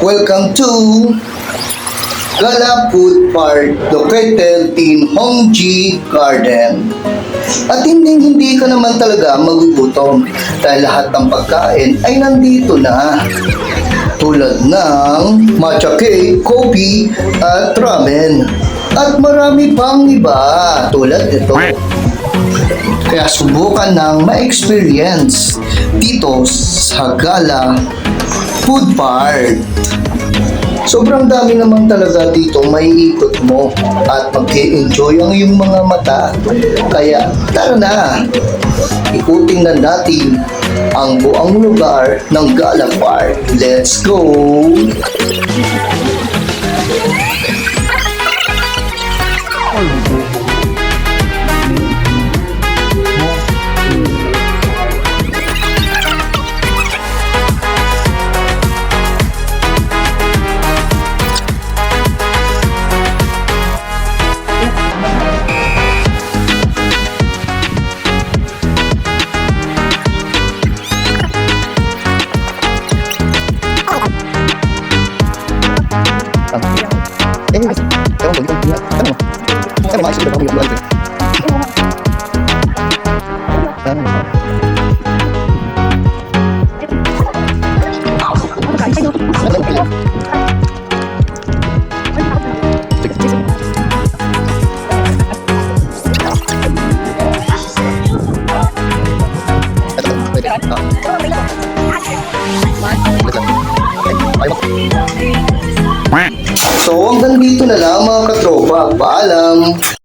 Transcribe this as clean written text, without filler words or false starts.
Welcome to Gala Food Park located in Hongji Garden. At hindi ka naman talaga magugutom dahil lahat ng pagkain ay nandito na. Tulad ng matcha cake, coffee, at ramen. At marami pang iba tulad ito. Kaya subukan ng ma-experience dito sa Gala Food Park. Sobrang dami naman talaga dito may ikot mo at mag-enjoy ang iyong mga mata. Kaya tara na, ikutin na natin ang buong lugar ng Gala Park. Let's go! So hanggang dito na lang